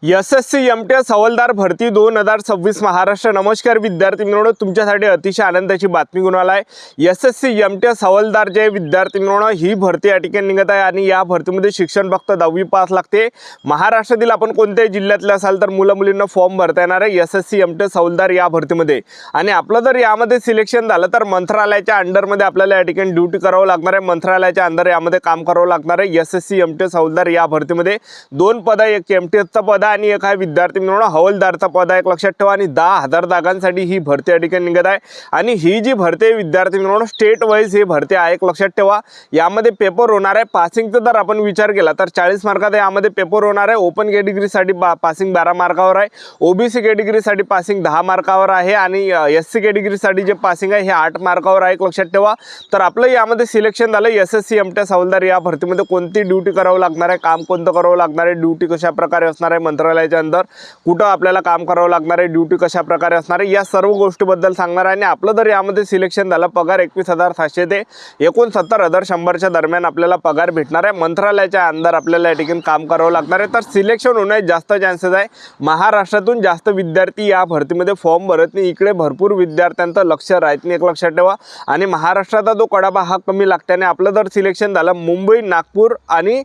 SSC MTS हवालदार भरती 2026 महाराष्ट्र। नमस्कार विद्यार्थी मित्रांनो, तुमच्यासाठी अतिशय आनंदाची बातमी घेऊन आला आहे। एसएससी एमटीएस हवालदार जे विद्यार्थी मित्रांनो, ही भरती या ठिकाणी निघत आहे आणि या भरतीमध्ये शिक्षण फक्त 10वी पास लागते। महाराष्ट्रातील आपण कोणत्याही जिल्ह्यातले असाल तर मुलं मुलींना फॉर्म भरता येणार आहे एसएससी एमटीएस हवालदार या भरतीमध्ये। आणि आपलं जर यामध्ये सिलेक्शन झालं तर मंत्रालयाच्या अंडरमध्ये आपल्याला या ठिकाणी ड्यूटी करावं लागणार आहे। मंत्रालयाच्या अंडर यामध्ये काम करावं लागणार आहे। एसएससी एमटीएस हवालदार या भरतीमध्ये 2 पद, एक एमटीएसचं पद आणि एक आहे विद्यार्थी मित्रांनो हवालदारचा पद आहे, एक लक्षात ठेवा। आणि 10,000 जागांसाठी ही भरती या ठिकाणी निघत आहे। आणि ही जी भरती आहे विद्यार्थी मित्रांनो स्टेट वाईज ही भरती आहे, एक लक्षात ठेवा। यामध्ये पेपर होणार आहे पासिंगचा जर आपण विचार केला तर 40 मार्काचा यामध्ये पेपर होणार आहे। ओपन कॅटेगरीसाठी पासिंग 12 मार्कावर आहे, ओबीसी कॅटेगरीसाठी पासिंग 10 मार्कावर आहे आणि एससी कॅटेगरीसाठी जे पासिंग आहे हे 8 मार्कावर आहे, एक लक्षात ठेवा। तर आपलं यामध्ये सिलेक्शन झालं एसएससी एमटीएस हवालदार या भरतीमध्ये कोणती ड्यूटी करावं लागणार आहे, काम कोणतं करावं लागणार आहे, ड्यूटी कशा प्रकारे असणार आहे, मंत्रालयाच्या अंदर कुठं आपल्याला काम करावं लागणार आहे, ड्यूटी कशा प्रकारे असणार आहे, या सर्व गोष्टीबद्दल सांगणार आहे। आणि आपलं जर यामध्ये सिलेक्शन झालं पगार 21,700 ते 69,100च्या दरम्यान आपल्याला पगार भेटणार आहे। मंत्रालयाच्या अंदर आपल्याला या ठिकाणी काम करावं लागणार आहे। तर सिलेक्शन होण्याचे जास्त चान्सेस आहे। महाराष्ट्रातून जास्त विद्यार्थी या भरतीमध्ये फॉर्म भरत नाही, इकडे भरपूर विद्यार्थ्यांचं लक्ष राहत नाही, एक लक्षात ठेवा। आणि महाराष्ट्राचा जो कडाबा हा कमी लागल्याने आपलं जर सिलेक्शन झालं मुंबई, नागपूर आणि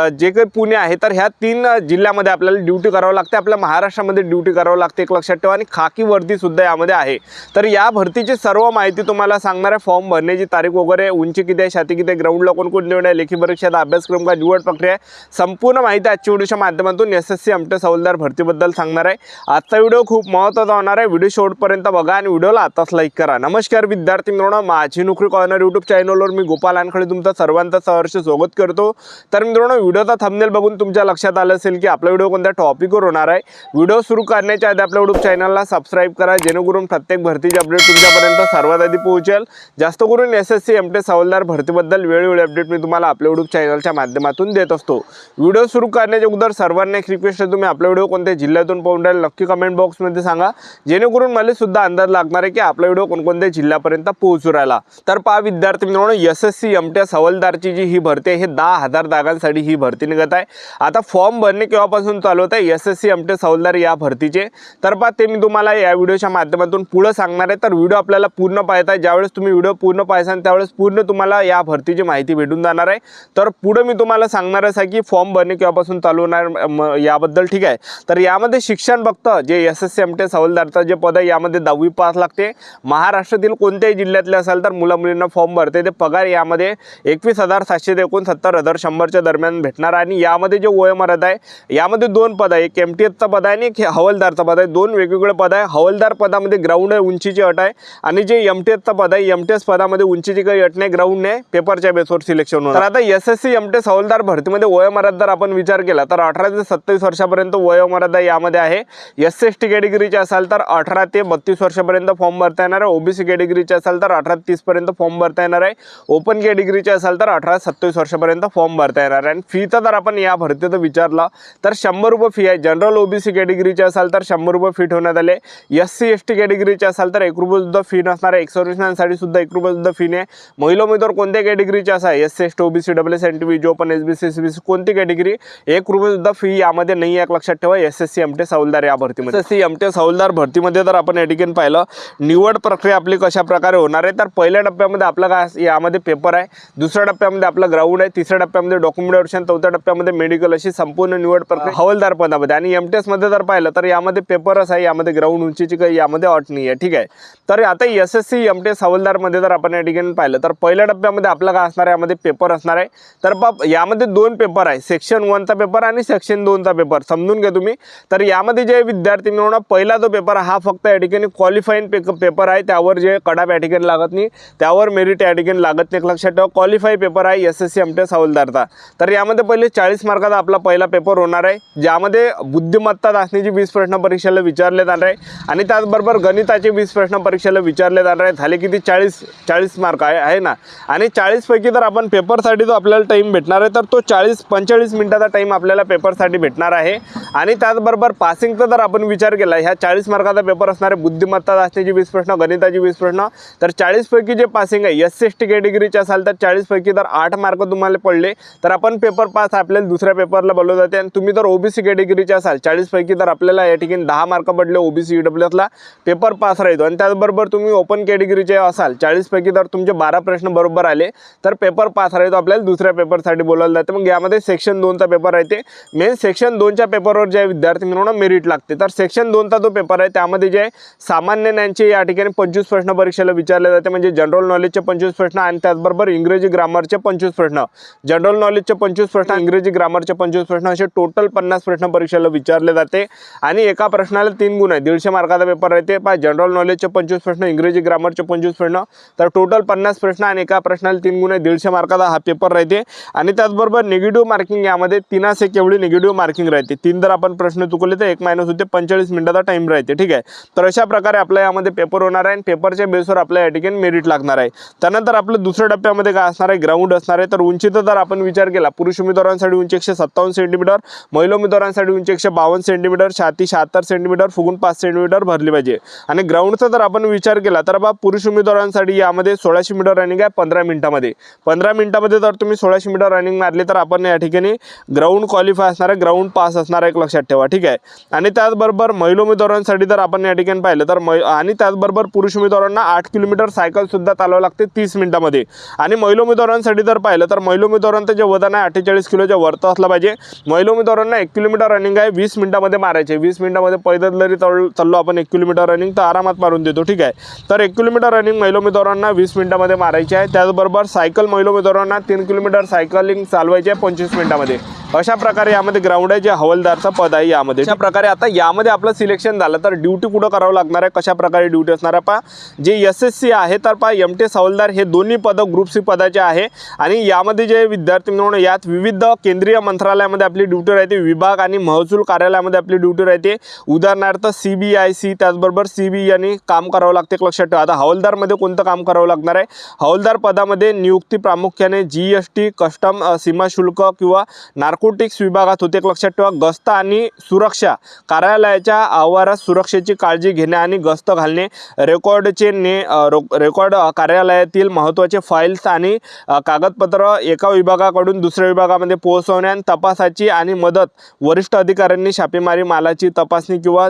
जे काही पुणे आहे तर ह्या 3 जिल्ह्यामध्ये आपल्याला ड्यूटी करावं लागते। आपल्या महाराष्ट्रामध्ये ड्यूटी करावं लागते, एक लक्षात ठेवा। आणि खाकी वर्दी सुद्धा यामध्ये आहे। तर या भरतीची सर्व माहिती तुम्हाला सांगणार आहे। फॉर्म भरण्याची तारीख वगैरे, उंची किती आहे, छाती किती आहे, ग्राउंडला कोण निवड आहे, लेखी परीक्षेचा अभ्यासक्रम का, निवड प्रक्रिया, संपूर्ण माहिती आजच्या व्हिडिओच्या माध्यमातून एसएससी एमटीएस हवालदार भरतीबद्दल सांगणार आहे। आजचा व्हिडिओ खूप महत्त्वाचा होणार आहे, व्हिडिओ शेवटपर्यंत बघा आणि व्हिडिओला आताच लाईक करा। नमस्कार विद्यार्थी मित्रांनो, माझी नोकरी कॉर्नर यूट्यूब चॅनलवर मी गोपाल आणखळे तुमचं सर्वांचं सहर्ष स्वागत करतो। तर मित्रांनो, व्हिडिओचा थंबनेल बघून तुमच्या लक्षात आलं असेल की आपला व्हिडिओ कोणत्या टॉपिकवर होणार आहे। व्हिडिओ सुरू करण्याच्या आधी आपल्या यूट्यूब चॅनलला सबस्क्राइब करा, जेणेकरून प्रत्येक भरतीची अपडेट तुमच्यापर्यंत सर्वात आधी पोहोचेल। जास्त करून एसएससी एमटीएस हवालदार भरतीबद्दल वेळोवेळी अपडेट मी तुम्हाला आपल्या यूट्यूब चॅनलच्या माध्यमातून देत असतो। व्हिडिओ सुरू करण्याच्या अगोदर सर्वांना एक रिक्वेस्ट आहे, तुम्ही आपला व्हिडिओ कोणत्या जिल्ह्यातून पाहून राहिले नक्की कमेंट बॉक्समध्ये सांगा, जेणेकरून मला सुद्धा अंदाज लागणार आहे की आपला व्हिडिओ कोणकोणत्या जिल्ह्यापर्यंत पोहोचू राहिला। तर पहा विद्यार्थी मित्रांनो, एसएससी एमटीएस हवालदारची जी ही भरती आहे हे 10,000 जागांसाठी ही भरती निघत आहे। आता फॉर्म भरणे केव्हापासून चालू होत आहे एसएससी एमटीएस हवालदार या भरतीचे, तर पहा ते मी तुम्हाला या व्हिडिओच्या माध्यमातून पुढे सांगणार आहे। तर व्हिडिओ आपल्याला पूर्ण पाहता, ज्यावेळेस तुम्ही व्हिडिओ पूर्ण पाहाल त्यावेळेस पूर्ण तुम्हाला या भरतीची माहिती भेटून जाणार आहे। तर पुढे मी तुम्हाला सांगणारच आहे की फॉर्म भरणे केव्हापासून चालू होणार याबद्दल, ठीक आहे। तर यामध्ये शिक्षण फक्त जे एसएससी एमटीएस हवालदारचं जे पद आहे यामध्ये 10वी पास लागते। महाराष्ट्रातील कोणत्याही जिल्ह्यातले असाल तर मुला मुलींना फॉर्म भरते ते पगार यामध्ये 21,700 ते 69,100च्या दरम्यान भेटणार। आणि यामध्ये जे वयोमर्यादा आहे यामध्ये 2 पद आहे, एक एमटीएसचा पद आहे आणि एक हवालदारचा पद आहे, 2 वेगवेगळे पद आहे। हवालदार पदामध्ये ग्राउंड आहे, उंचीची अट आहे। आणि जे एमटीएसचा पद आहे एमटीएस पदामध्ये उंचीची काही अट नाही, ग्राउंड नाही, पेपरच्या बेसवर सिलेक्शन होणार। तर आता एसएससी एमटीएस हवालदार भरतीमध्ये वयोमर्यादा जर आपण विचार केला तर 18 ते 27 वर्षापर्यंत वयोमर्यादा यामध्ये आहे। एससी कॅटेगरीचे असाल तर 18 ते 32 वर्षापर्यंत फॉर्म भरता येणार आहे। ओबीसी कॅटेगरीचे असाल तर 18 ते 30 पर्यंत फॉर्म भरता येणार आहे। ओपन कॅटेगरीचे असाल तर 18 ते 27 वर्षापर्यंत फॉर्म भरता येणार आहे। आणि फीचा जर आपण या भरतीचं विचारला तर 100 रुपये फी आहे। जनरल ओबीसी कॅटेगरीचे असाल तर 100 रुपये फी ठेवण्यात आले। एससी एसटी कॅटेगरीचे असाल तर 1 रुपये सुद्धा फी नसणार आहे। एक्स सर्व्हिसमॅनसाठी सुद्धा 1 रुपये सुद्धा फी नाही। महिला उमेदवार कोणत्या कॅटेगरीचे असा SC ST OBC WS NTB जो पण एसबीसी एसबीसी कोणती कॅटेगरी 1 रुपये सुद्धा फी यामध्ये नाही, एक लक्षात ठेवा एसएससी एमटीएस हवालदार या भरतीमध्ये। एसएससी एमटीएस हवालदार भरतीमध्ये जर आपण या ठिकाणी पाहिलं निवड प्रक्रिया आपली कशा प्रकारे होणार आहे, तर पहिल्या टप्प्यामध्ये आपला काय यामध्ये पेपर आहे, दुसऱ्या टप्प्यामध्ये आपला ग्राउंड आहे, तिसऱ्या टप्प्यामध्ये डॉक्युमेंटेशन, चौथ्या टप्प्यामध्ये मेडिकल, अशी संपूर्ण निवड प्रक्रिया हवालदार पदामध्ये। आणि एमटीएस मध्ये जर पाहिलं तर यामध्ये पेपरच आहे, यामध्ये ग्राउंड उंचीची काही यामध्ये अट नाही आहे, ठीक आहे। तर आता एसएससी एमटीएस हवालदार मध्ये जर आपण या ठिकाणी पाहिलं तर पहिल्या टप्प्यामध्ये आपला काय असणार आहे, यामध्ये पेपर असणार आहे। तर यामध्ये 2 पेपर आहे, सेक्शन 1चा पेपर आणि सेक्शन 2चा पेपर, समजून घ्या तुम्ही। तर यामध्ये जे विद्यार्थी मिळवणार पहिला जो पेपर हा फक्त या ठिकाणी क्वालिफाईंग पेपर आहे, त्यावर जे कडाप या ठिकाणी लागत नाही, त्यावर मेरिट या ठिकाणी लागत नाही, लक्षात ठेवा। क्वालिफाई पेपर आहे एसएससी एमटीएस हवालदारचा। तर यामध्ये पहिले 40 मार्काचा आपला पहिला पेपर होणार आहे, ज्यामध्ये बुद्धिमत्ता चाचणीची 20 प्रश्न परीक्षेला विचारले जाणार आहे आणि त्याचबरोबर गणिताचे 20 प्रश्न परीक्षेला विचारले जाणार आहे। झाले किती 40 मार्क आहे ना। आणि 40 पैकी जर आपण पेपरसाठी जो आपल्याला टाइम भेटणार आहे तर तो 45 मिनिटाचा टाइम आपल्याला पेपरसाठी भेटणार आहे। आणि त्याचबरोबर पासिंगचा जर आपण विचार केला, ह्या 40 मार्काचा पेपर असणार आहे, बुद्धिमत्ता चाचणीची 20 प्रश्न, गणिताची 20 प्रश्न। तर 40 पैकी जे पासिंग आहे एससी एसटी कॅटेगरीचे असाल तर 40 पैकी जर 8 मार्क तुम्हाला पडले तर आपण पेपर पास, आपल्याला दुसऱ्या पेपरला बोलवलं जाते। आणि तुम्ही जर ओबीसी कॅटेगरीचे असाल 40 पैकी तर आपल्याला या ठिकाणी 10 मार्क पडले ओबीसी ईडब्ल्यूएसला पेपर पास राहतो। आणि त्याचबरोबर तुम्ही ओपन कॅटेगरीचे असाल 40 पैकी तर तुमचे 12 प्रश्न बरोबर आले तर पेपर पास राहतो, आपल्याला दुसऱ्या पेपरसाठी बोलावलं जातं। मग यामध्ये सेक्शन 2चा पेपर राहते। मेन सेक्शन 2च्या पेपरवर जे विद्यार्थी मित्रांनो मेरिट लागते, तर सेक्शन 2चा जो पेपर आहे त्यामध्ये जे सामान्य ज्ञानचे या ठिकाणी 25 प्रश्न परीक्षेला विचारले जाते, म्हणजे जनरल नॉलेजचे 25 प्रश्न आणि त्याचबरोबर इंग्रजी ग्रामरचे 25 प्रश्न, जनरल नॉलेजचे 25 प्रश्न, इंग्रजी ग्रामरचे 25 प्रश्न, असे टोटल 50 प्रश्न परीक्षेला विचारले जाते। आणि एका प्रश्नाला 3 गुण आहे, 150 मार्काचा पेपर राहते। पहा जनरल नॉलेजचे 25 प्रश्न, इंग्रजी ग्रामरचे 25 प्रश्न, तर टोटल 50 प्रश्न आणि एका प्रश्नाला 3 गुण आहे, 150 मार्काचा हा पेपर राहते। आणि त्याचबरोबर निगेटिव्ह मार्किंग यामध्ये 3 एवढी निगेटिव्ह मार्किंग राहते। 3 जर आपण प्रश्न चुकले तर 1 मायनस होते, 45 मिनिटाचा टाइम राहते, ठीक आहे। तर अशा प्रकारे आपल्या यामध्ये पेपर होणार आहे आणि पेपरच्या बेसवर आपल्या या ठिकाणी मेरिट लागणार आहे। त्यानंतर आपलं दुसऱ्या टप्प्यामध्ये काय असणार आहे, ग्राउंड असणार आहे। तर उंचीचा जर आपण विचार केला, पुरुष उमेदवारांसाठी उंची 157 सेंटीमीटर, महिला उमेदवारांसाठी उंची 152 सेंटीमीटर, छाती 76 सेंटीमीटर, फुगून 5 सेंटीमीटर भरली पाहिजे। आणि ग्राउंडचा जर आपण विचार केला तर बा पुरुष उमेदवारांसाठी यामध्ये 1600 मीटर रनिंग आहे 15 मिनिटामध्ये। 15 मिनिटामध्ये जर तुम्ही 1600 मीटर रनिंग मारली तर आपण या ठिकाणी ग्राउंड क्वालिफाय असणार आहे, ग्राउंड पास असणार आहे, एक लक्षात ठेवा, ठीक आहे। आणि त्याचबरोबर महिला उमेदवारांसाठी जर आपण या ठिकाणी पाहिलं तर आणि त्याचबरोबर पुरुष उमेदवारांना 8 किलोमीटर सायकल सुद्धा चालवावं लागते 30 मिनिटामध्ये। आणि महिला उमेदवारांसाठी जर पाहिलं तर महिला उमेदवारांचं जे वजन आहे 48 किलोच्या वरती असलं पाहिजे। महिला उमेदवारांना 1 किलोमीटर रनिंग आहे 20 मिनिटामध्ये मारायचे। 20 मिनिटामध्ये पैदल जरी चाललो आपण 1 किलोमीटर रनिंग तर आरामात मारून देतो, ठीक आहे। तर 1 किलोमीटर रनिंग महिला उमेदवारांना 20 मिनिटामध्ये मारायची आहे। त्याचबरोबर सायकल महिला उमेदवारांना 3 किलोमीटर सायकलिंग चालवायची आहे 25 मिनिटामध्ये। अशा प्रकारे यामध्ये ग्राउंड आहे, जे हवालदारचा पद आहे यामध्ये। अशा प्रकारे आता यामध्ये आपलं सिलेक्शन झालं तर ड्युटी कुठं करावं लागणार आहे, कशा प्रकारे ड्युटी असणार आहे पहा। जे एसएससी आहे तर पहा एमटीएस हवालदार हे दोन्ही पद ग्रुप सी पदाचे आहे। आणि यामध्ये जे विद्यार्थी मिळून यात विविध केंद्रीय मंत्रालयामध्ये आपली ड्युटी राहते, विभाग आणि महसूल कार्यालयामध्ये आपली ड्युटी राहते। उदाहरणार्थ सीबीआयसी त्याचबरोबर सीबी यांनी काम करावं लागते, लक्षात ठेवा। आता हवालदारमध्ये कोणतं काम करावं लागणार आहे, हवालदार पदामध्ये नियुक्ती प्रामुख्याने जीएसटी, कस्टम, सीमा शुल्क किंवा नार्कोटिक्स विभागात होते, लक्षात ठेवा। गस्त आणि सुरक्षा कार्यालयाच्या आवारात सुरक्षेची काळजी घेणे आणि गस्त घालणे, रेकॉर्ड कार्यालयातील महत्त्वाचे फाईल्स आणि कागदपत्र एका विभागाकडून दुसऱ्या विभागामध्ये पोहोचवणे आणि तपासाची आणि मदत, वरिष्ठ अधिकाऱ्यांनी छापेमारी, मालाची तपासणी किंवा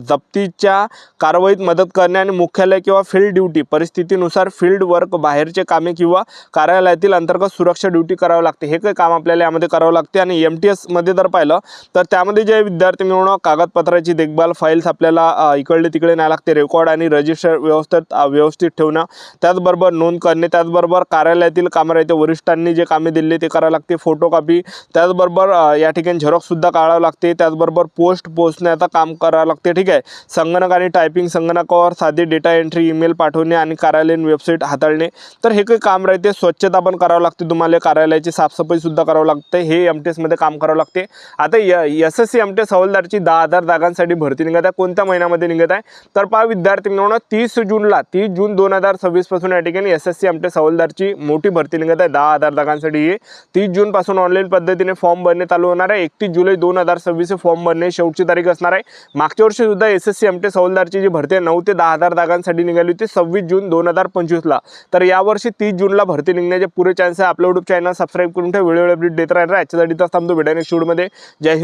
जप्तीच्या कारवाईत मदत करणे आणि मुख्यालय किंवा फील्ड ड्युटी परिस्थितीनुसार फील्ड वर्क, बाहेरचे कामे किंवा कार्यालयातील अंतर्गत सुरक्षा ड्युटी करावं लागते। हे काही काम आपल्याला यामध्ये करावं लागते। आणि एमटीएस मध्ये जर पाहिलं तर त्यामध्ये जे विद्यार्थी मिळवणं कागदपत्राची देखभाल, फाईल्स आपल्याला इकडले तिकडे न्याय लागते, रेकॉर्ड आणि रजिस्टर व्यवस्थित ठेवणं, त्याचबरोबर नोंद करणे, त्याचबरोबर कार्यालयातील कामं राहते, वरिष्ठांनी जे कामे दिले ते करावं लागते, फोटोकॉपी, त्याचबरोबर या ठिकाणी झेरॉक्स सुद्धा काढावं लागते, त्याचबरोबर पोस्ट पोहोचण्याचं काम करावं लागते, ठीक आहे। संगणक आणि टायपिंग, संगणकावर साधे डेटा एंट्री, ईमेल पाठवणे आणि कार्यालयीन वेबसाईट हाताळणे, तर हे काही काम राहते। स्वच्छता पण करावं लागते तुम्हाला, कार्यालयाची साफसफाई सुद्धा करावं लागते, हे एमटीएस मध्ये काम करावं लागते। आता एसएससी एमटीएस हवालदारची 10,000 जागांसाठी भरती निघत आहे, कोणत्या महिन्यामध्ये निघत आहे तर पहा विद्यार्थी मिळवणं 30 जून 2026 पासून या ठिकाणी एसएससी एमटीएस हवालदारची मोठी भरती निघत आहे 10,000 जागांसाठी। हे 30 जून पासून ऑनलाईन पद्धतीने फॉर्म भरणे चालू होणार आहे। 31 जुलै 2026 फॉर्म भरणे शेवटची तारीख असणार आहे। मागच्या वर्षी सुद्धा एसएससी एमटीएस हवालदारची जी भरती आहे 9 ते 10,000 जागांसाठी निघाली होती 26 जून 2025 ला। तर यावर्षी 30 जूनला भरती निघण्याचे पुरे चान्स आहे। आपलं यूट्यूब चॅनल सबस्क्राईब करून ठेवा, वेळोवेळी अपडेट देत राहणार। याच्यासाठी तर थांबतो, भेटायला नेक्स्ट व्हिडिओमध्ये। जय हिंद।